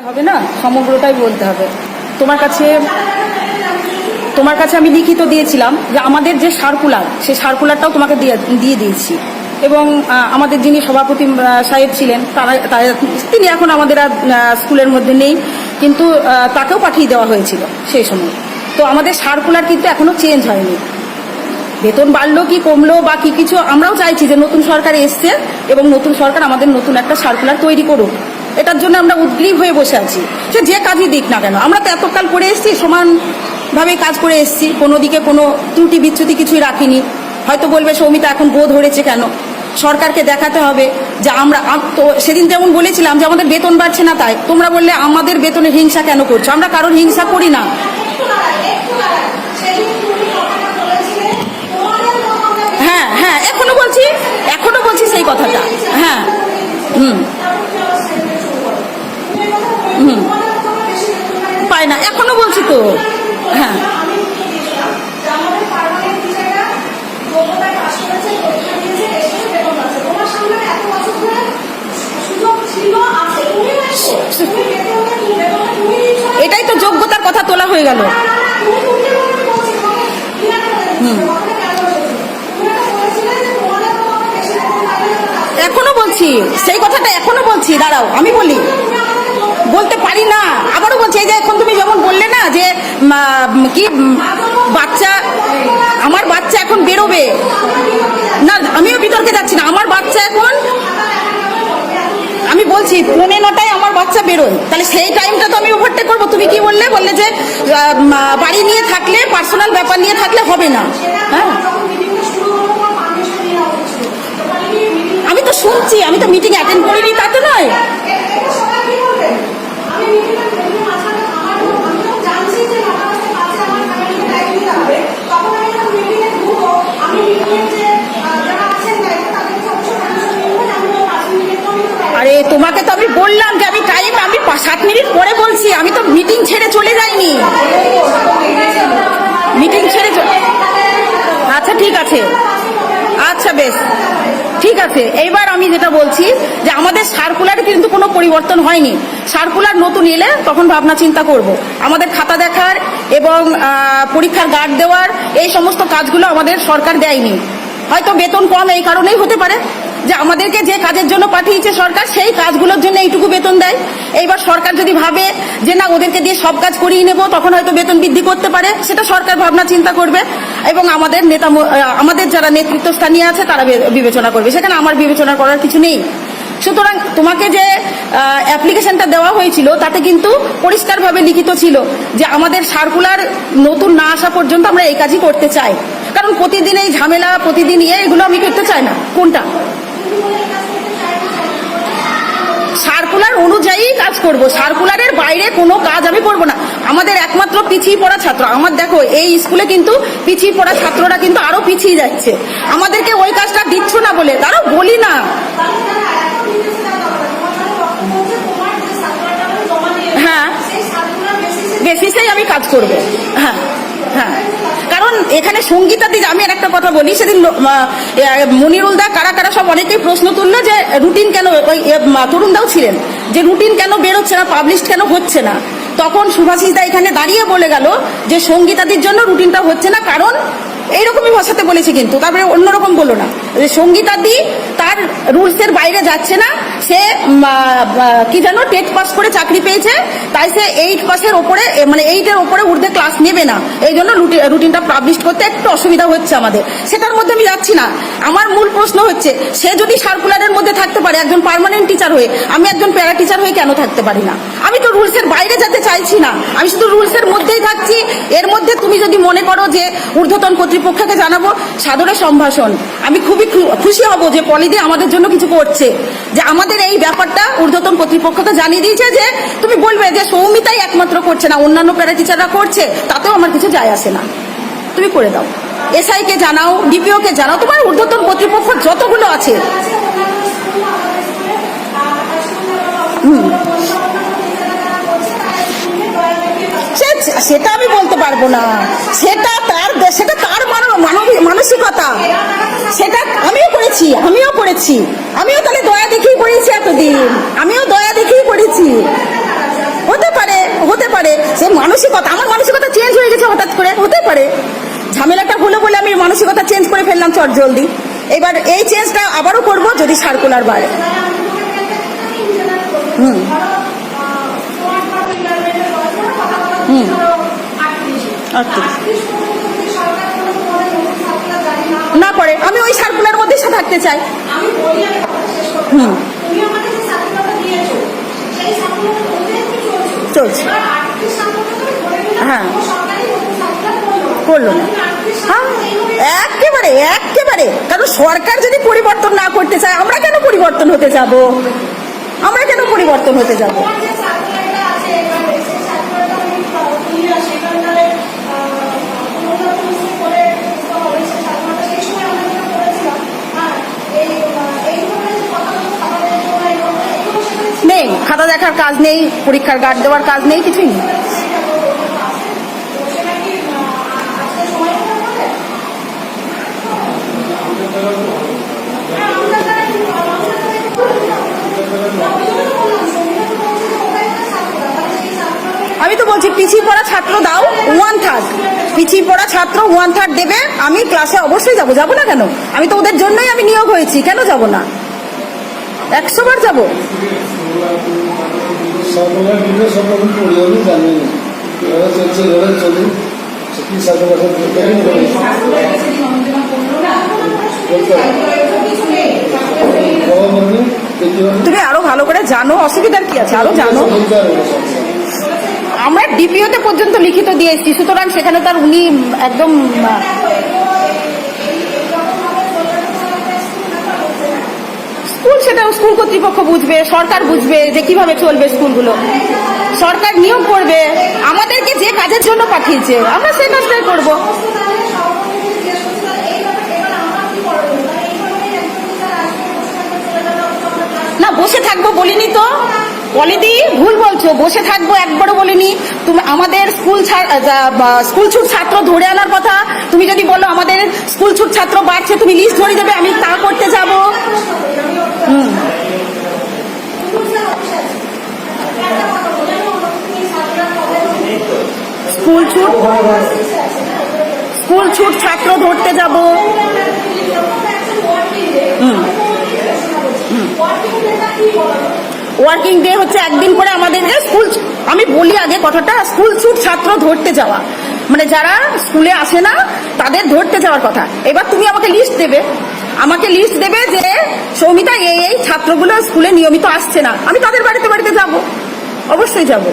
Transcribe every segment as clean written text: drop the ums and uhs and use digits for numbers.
হবে না, সমগ্রটাই বলতে হবে। তোমার কাছে আমি লিখিত দিয়েছিলাম যে আমাদের যে সার্কুলার, সেই সার্কুলারটাও তোমাকে দিয়ে দিয়েছি, এবং আমাদের যিনি সভাপতি সাহেব ছিলেন তিনি এখন আমাদের স্কুলের মধ্যে নেই, কিন্তু তাকেও পাঠিয়ে দেওয়া হয়েছিল সেই সময়। তো আমাদের সার্কুলার কিন্তু এখনো চেঞ্জ হয়নি। বেতন বাড়লো কি কমলো বা কি কিছু, আমরাও চাইছি যে নতুন সরকার এসছে এবং নতুন সরকার আমাদের নতুন একটা সার্কুলার তৈরি করুক। এটার জন্য আমরা উদ্গ্রীব হয়ে বসে আছি। সে যে কাজই দিক না কেন, আমরা তো এতকাল করে এসেছি, সমানভাবে কাজ করে এসেছি, কোনো দিকে কোনো ত্রুটি বিচ্যুতি কিছুই রাখিনি। হয়তো বলবে সৌমিতা এখন বোধ ধরেছে কেন, সরকারকে দেখাতে হবে যে আমরা তো সেদিন যেমন বলেছিলাম যে আমাদের বেতন বাড়ছে না, তাই তোমরা বললে আমাদের বেতনে হিংসা কেন করছো। আমরা কারোর হিংসা করি না। হ্যাঁ হ্যাঁ, এখনো বলছি সেই কথাটা। হ্যাঁ, পায় না, এখনো বলছি তো। হ্যাঁ, এটাই তো যোগ্যতার কথা তোলা হয়ে গেল। এখনো বলছি সেই কথাটা, এখনো বলছি। দাঁড়াও, আমি বলতে পারি না, আবারও বলছি। এই যে এখন তুমি যেমন বললে না যে কি আমার বাচ্চা এখন বেরোবে না, আমিও বিতর্কে যাচ্ছি না। আমার বাচ্চা এখন, আমি বলছি 9:15টায় আমার বাচ্চা বেরোয়, তাহলে সেই টাইমটা তো আমি ওভারটেক করবো। তুমি কি বললে যে বাড়ি নিয়ে থাকলে, পার্সোনাল ব্যাপার নিয়ে থাকলে হবে না। হ্যাঁ, আমি তো শুনছি, আমি তো মিটিং অ্যাটেন্ড করিনি, তা তো নয়। আরে তোমাকে তো আমি বললাম যে আমি 7 মিনিট পরে বলছি, আমি তো মিটিং ছেড়ে চলে যাইনি। মিটিং ছেড়ে আচ্ছা ঠিক আছে, আচ্ছা বেশ ঠিক আছে। এইবার আমি যেটা বলছি যে আমাদের সার্কুলারে কিন্তু কোনো পরিবর্তন হয়নি। সার্কুলার নতুন এলে তখন ভাবনা চিন্তা করব। আমাদের খাতা দেখার এবং পরীক্ষার গার্ড দেওয়ার এই সমস্ত কাজগুলো আমাদের সরকার দেয়নি। হয়তো বেতন কম এই কারণেই হতে পারে যে আমাদেরকে যে কাজের জন্য পাঠিয়েছে সরকার, সেই কাজগুলোর জন্য এইটুকু বেতন দেয়। এইবার সরকার যদি ভাবে যে না, ওদেরকে দিয়ে সব কাজ করিয়ে নেব, তখন হয়তো বেতন বৃদ্ধি করতে পারে। সেটা সরকার ভাবনা চিন্তা করবে এবং আমাদের যারা নেতৃত্বস্থানীয় আছে তারা বিবেচনা করবে। সেখানে আমার বিবেচনা করার কিছু নেই। সুতরাং তোমাকে যে অ্যাপ্লিকেশনটা দেওয়া হয়েছিল তাতে কিন্তু পরিষ্কারভাবে লিখিত ছিল যে আমাদের সার্কুলার নতুন না আসা পর্যন্ত আমরা এই কাজই করতে চাই। কারণ প্রতিদিন এই ঝামেলা, প্রতিদিন এগুলো আমি করতে চাই না। কোনটা? সার্কুলার অনুযায়ী কাজ করব, সার্কুলারের বাইরে কোনো কাজ আমি করব না। আমাদের একমাত্র পিছিয়ে পড়া ছাত্র, আমার দেখো এই স্কুলে কিন্তু পিছিয়ে পড়া ছাত্ররা কিন্তু আরো পিছিয়ে যাচ্ছে। আমাদেরকে ওই কাজটা দিচ্ছ না বলে, তারও বলি না। হ্যাঁ, বেসিসেই আমি কাজ করব। হ্যাঁ হ্যাঁ, কারণ এখানে সঙ্গীতাদি, আমি আর একটা কথা বলি, সেদিন মনিরুল দা কারা সব অনেকেই প্রশ্ন তুললো যে রুটিন কেন, ওই তরুণ দাও ছিলেন, যে রুটিন কেন বেরোচ্ছে না, পাবলিশ কেন হচ্ছে না। তখন সুভাষিস দা এখানে দাঁড়িয়ে বলে গেল যে সঙ্গীতাদির জন্য রুটিনটা হচ্ছে না, কারণ এইরকমই ভাষাতে বলেছে, কিন্তু তারপরে অন্যরকম বললো না। যে সঙ্গীতাদি তার রুলসের বাইরে যাচ্ছে না, সে কি জানো টেট পাস করে চাকরি পেয়েছে, তাই সে 8 পাসের ওপরে, মানে 8-এর ওপরে ঊর্ধ্বে ক্লাস নেবে না। এই জন্য রুটিনটা পাবলিশ করতে একটু অসুবিধা হচ্ছে আমাদের। সেটার মধ্যে আমি যাচ্ছি না। আমার মূল প্রশ্ন হচ্ছে, সে যদি সার্কুলারের মধ্যে থাকতে পারে একজন পার্মানেন্ট টিচার হয়ে, আমি একজন প্যারা টিচার হয়ে কেন থাকতে পারি না? আমি তো রুলসের বাইরে যেতে চাইছি না, আমি শুধু রুলসের মধ্যেই থাকছি। এর মধ্যে তুমি যদি মনে করো যে ঊর্ধ্বতন কর্তৃপক্ষকে জানাবো, সাদরে সম্ভাষণ। আমি খুবই খুশি হব যে পলিদি আমাদের জন্য কিছু করছে, যে আমাদের এই ব্যাপারটা ঊর্ধ্বতন কর্তৃপক্ষকে জানিয়ে দিয়েছে। যে তুমি বলবে যে সৌমিতাই একমাত্র করছে না, অন্যান্য প্যারা টিচাররা করছে, তাতেও আমার কিছু যায় আসে না, তুমি করে দাও। এসআই কে জানাও, ডিপিও কে জানাও, তোমার ঊর্ধ্বতন কর্তৃপক্ষ যতগুলো আছে। সেটা আমি বলতে পারবো না, সেটা তার মানসিকতা। সেটা আমিও করেছি, আমিও তাহলে দয়া দেখেই করেছি এতদিন, আমিও দয়া দেখেই করেছি। পারে, সে মানসিকতা, আমার মানসিকতা চেঞ্জ হয়ে গেছে হঠাৎ করে, হতে পারে। ঝামেলাটা হলো বলে আমি মানসিকতা চেঞ্জ করে ফেললাম চট জলদি। এবার এই চেঞ্জটা আবারও করব যদি সার্কুলার বাড়ে। হুম হুম না করে আমি ওই সার্কুলার মধ্যে থাকতে চাই। হুম চলছে, হ্যাঁ করলো না, হ্যাঁ একেবারে একেবারে। কারণ সরকার যদি পরিবর্তন না করতে চায় আমরা কেন পরিবর্তন হতে যাব, আমরা কেন পরিবর্তন হতে যাব? নেই, খাতা দেখার কাজ নেই, পরীক্ষার গার্ড দেওয়ার কাজ নেই, কিছুই নেই। আমি তো বলছি পিছিয়ে পড়া ছাত্র দাও 1/3, পিছিয়ে পড়া ছাত্র 1/3 দেবে, আমি ক্লাসে অবশ্যই যাবো, যাবো না কেন? আমি তো ওদের জন্যই আমি নিয়োগ হয়েছি, কেন যাব না? 100 বার যাবো। তুমি আরো ভালো করে জানো, অসুবিধার কি আছে, আরো জানো। আমরা ডিপিওতে পর্যন্ত লিখিত দিয়ে এসেছি, সুতরাং সেখানে তার উনি একদম স্কুল, সেটা স্কুল কর্তৃপক্ষ বুঝবে, সরকার বুঝবে যে কিভাবে চলবে স্কুলগুলো, সরকার নিয়োগ করবে। আমাদেরকে যে কাজের জন্য পাঠিয়েছে আমরা সেই কাজটাই করবো। না বসে থাকবো বলিনি তো, পলিদি ভুল বলছো, বসে থাকবো একবারও বলিনি। তুমি আমাদের স্কুল ছুট ছাত্র ধরে আনার কথা, তুমি যদি বলো আমাদের স্কুল ছুট ছাত্র বাড়ছে, তুমি লিস্ট ধরে দেবে, আমি তা করতে যাব। স্কুল ছুট ছাত্র ধরতে যাব। ওয়ার্কিং ডে হচ্ছে একদিন পরে আমাদেরকে স্কুল, আমি বলি আগে কথাটা, স্কুল ছুট ছাত্র ধরতে যাওয়া মানে যারা স্কুলে আসে না তাদের ধরতে যাওয়ার কথা। এবার তুমি আমাকে লিস্ট দেবে, যে সৌমিতা এই ছাত্রগুলো স্কুলে নিয়মিত আসছে না, আমি তাদের বাড়িতে বাড়িতে যাব, অবশ্যই যাব।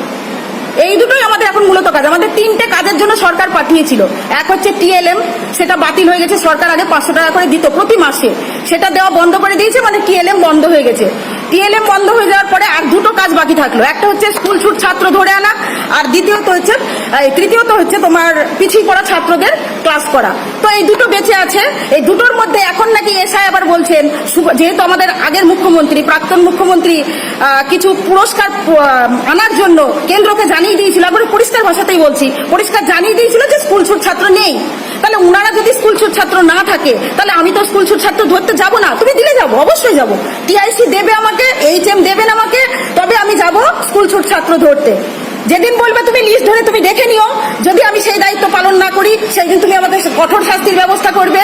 এই দুটোই আমাদের এখন মূলত কাজ। আমাদের 3টে কাজের জন্য সরকার পাঠিয়েছিল। এক হচ্ছে টিএলএম, সেটা বাতিল হয়ে গেছে, সরকার আগে 500 টাকা করে দিত প্রতি মাসে, সেটা দেওয়া বন্ধ করে দিয়েছে, মানে টিএলএম বন্ধ হয়ে গেছে। টিএলএম বন্ধ হয়ে যাওয়ার পরে আর 2টো কাজ বাকি থাকলো, একটা হচ্ছে স্কুল ছুট ছাত্র ধরে আনা, আর তৃতীয়ত হচ্ছে তোমার পিছিয়ে পড়া ছাত্রদের ক্লাস করা। তো এই দুটো বেঁচে আছে। এই দুটোর মধ্যে এখন নাকি এসআই আবার বলছেন, যেহেতু আমাদের আগের মুখ্যমন্ত্রী, প্রাক্তন মুখ্যমন্ত্রী কিছু পুরস্কার আনার জন্য কেন্দ্রকে জানিয়ে দিয়েছিল, একবারে পরিষ্কার ভাষাতেই বলছি, পরিষ্কার জানিয়ে দিয়েছিল যে স্কুল ছুট ছাত্র নেই। তাহলে উনারা যদি স্কুল ছুট ছাত্র না থাকে, তাহলে আমি তো স্কুল ছুট ছাত্র ধরতে যাব না। তুমি দিলে যাবো, অবশ্যই যাব। টিআইসি দেবে আমাকে, এইচএম দেবেন আমাকে, তবে আমি যাব স্কুল ছুট ছাত্র ধরতে। যেদিন বলবে তুমি লিস্ট ধরে তুমি দেখে নিও, যদি আমি সেই দায়িত্ব পালন না করি সেই দিন তুমি আমাদের কঠোর শাস্তির ব্যবস্থা করবে।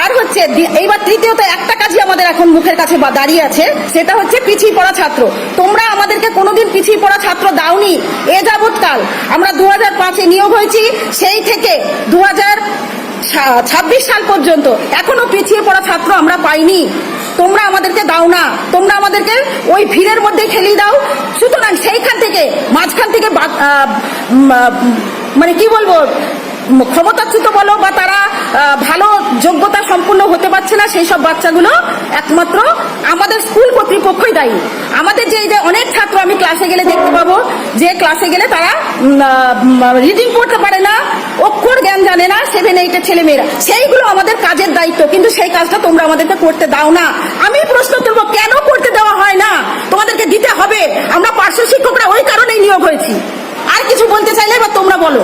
আর হচ্ছে এইবার তৃতীয়ত একটা কাজই আমাদের এখন মুখের কাছে দাঁড়িয়ে আছে, সেটা হচ্ছে পিছিয়ে পড়া ছাত্র। তোমরা আমাদেরকে কোনোদিন পিছিয়ে পড়া ছাত্র দাওনি। এ যাবৎকাল আমরা 2005-এ নিয়োগ হয়েছি, সেই থেকে 2026 সাল পর্যন্ত এখনো পিছিয়ে পড়া ছাত্র আমরা পাইনি। তোমরা আমাদেরকে দাও না, তোমরা আমাদেরকে ওই ভিড়ের মধ্যে ঠেলিয়ে দাও। সুতরাং সেইখান থেকে মাঝখান থেকে মানে কি বলবো, ক্ষমতাচ্যুত বলো বা তারা ভালো যোগ্যতা সম্পূর্ণ হতে পারছে না, সেই সব বাচ্চাগুলো একমাত্র আমাদের স্কুল কর্তৃপক্ষই দায়ী। আমাদের যে অনেক ছাত্র আমি ক্লাসে গেলে দেখতে পাবো, যে ক্লাসে গেলে তারা রিডিং পড়তে পারে না, অক্ষর জ্ঞান জানে না, 7-8-এর ছেলেমেয়েরা, সেইগুলো আমাদের কাজের দায়িত্ব, কিন্তু সেই কাজটা তোমরা আমাদেরকে করতে দাও না। আমি প্রশ্ন তুলবো, কেন করতে দেওয়া হয় না? তোমাদেরকে দিতে হবে। আমরা পার্শ্ব শিক্ষকরা ওই কারণেই নিয়োগ হয়েছি। আর কিছু বলতে চাইলে এবার তোমরা বলো।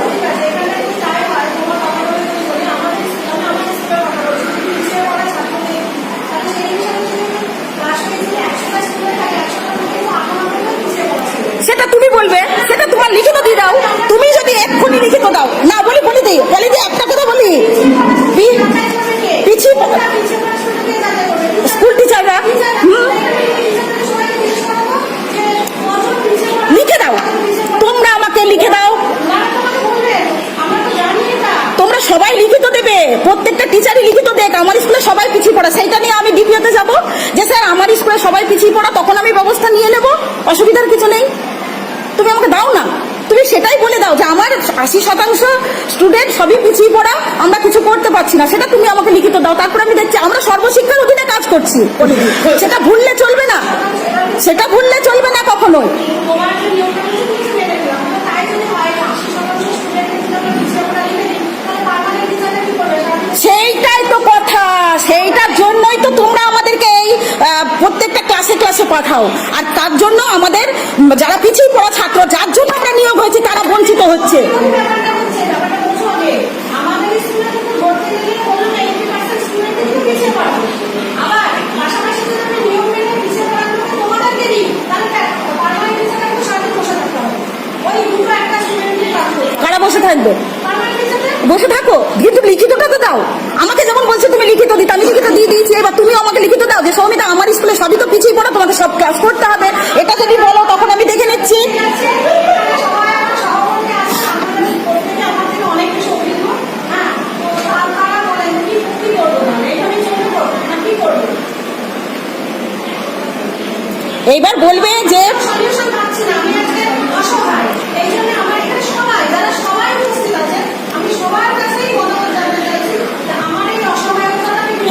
সেটা তুমি বলবে, সেটা তুমি এক্ষুনি লিখিত দাও। না বলি দিই একটা কথা বলি, পিছিয়ে স্কুল টিচাররা লিখে দাও, তোমরা আমাকে লিখে দাও, তোমরা সবাই লিখিত দেবে, প্রত্যেকটা টিচারই লিখিত দেখ আমার স্কুলে সবাই পিছিয়ে পড়া, সেইটা নিয়ে আমি ডিপিওতে যাবো যে স্যার আমার স্কুলে সবাই পিছিয়ে পড়া, তখন আমি ব্যবস্থা নিয়ে নেবো, অসুবিধার কিছু নেই। তুমি আমাকে দাও না, তুমি সেটাই বলে দাও যে আমার 80% স্টুডেন্ট সবই পিছিয়ে পড়া, আমরা কিছু করতে পারছি না, সেটা তুমি আমাকে লিখিত দাও। তারপরে আমি দেখছি আমরা সর্বশিক্ষার অধীনে কাজ করছি, সেটা ভুললে চলবে না, সেটা ভুললে চলবে না কখনোই। সেইটাই তো কথা, সেইটার জন্যই তো তোমরা আমাদেরকে এই প্রত্যেকটা ক্লাসে ক্লাসে পাঠাও, আর তার জন্য আমাদের যারা পিছিয়ে পড়া ছাত্র, যার জন্য আমরা নিয়োগ হয়েছি, তারা বঞ্চিত হচ্ছে। কারা বসে থাকবে? বসে থাকো, কিন্তু লিখিতটা তো দাও আমাকে। যেমন বলছো তুমি লিখিত দিতে, আমি লিখিত দিয়ে দিয়েছি, এবার তুমিও আমাকে লিখিত দাও যে সৌমিতা আমার স্কুলে সবই তো পিছিয়ে পড়া, তোমাকে সব ক্লাস করতে হবে, এটা যদি বলো তখন আমি দেখে নিচ্ছি। এইবার বলবে যে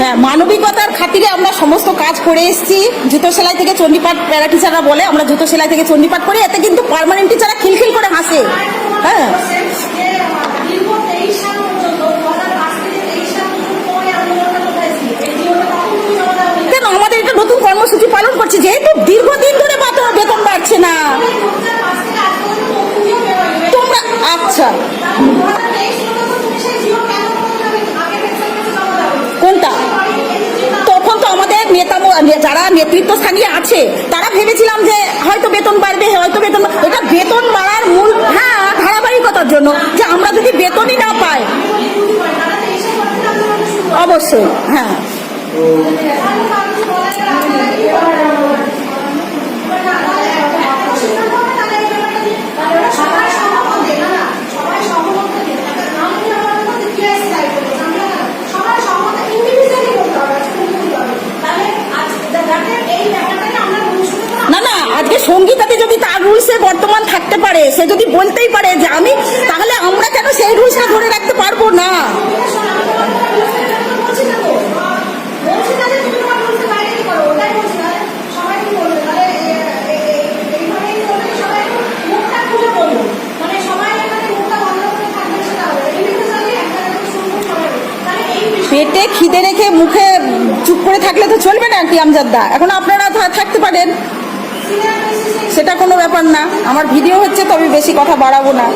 হ্যাঁ, মানবিকতার খাতিরে আমরা সমস্ত কাজ করে এসেছি। জুতো সেলাই থেকে চণ্ডীপাঠ, প্যারা টিচাররা বলে আমরা জুতো সেলাই থেকে চণ্ডীপাঠ করি, এতে কিন্তু পার্মানেন্ট টিচাররা খিলখিল করে হাসে। হ্যাঁ, কেন আমাদের এটা নতুন কর্মসূচি পালন করছে, যেহেতু দীর্ঘদিন ধরে বেতন বাড়ছে না। তোমরা আচ্ছা কোনটা? তখন তো আমাদের নেতা যারা নেতৃত্ব স্থানীয় আছে তারা ভেবেছিলাম যে হয়তো বেতন বাড়বে, হয়তো বেতন, এটা বেতন বাড়ার মূল হ্যাঁ ধারাবাহিকতার জন্য, যে আমরা যদি বেতনই না পাই অবশ্যই হ্যাঁ। আজকে সঙ্গীতাতে যদি তার রুলসে বর্তমান থাকতে পারে, সে যদি বলতেই পারে যে আমি, তাহলে আমরা কেন সেই রুলসটা ধরে রাখতে পারবো না? পেটে খিদে রেখে মুখে চুপ করে থাকলে তো চলবে না কি আমজাদদা। এখন আপনারা থাকতে পারেন, সেটা কোনো ব্যাপার না। আমার ভিডিও হচ্ছে তো আমি বেশি কথা বাড়াবো না।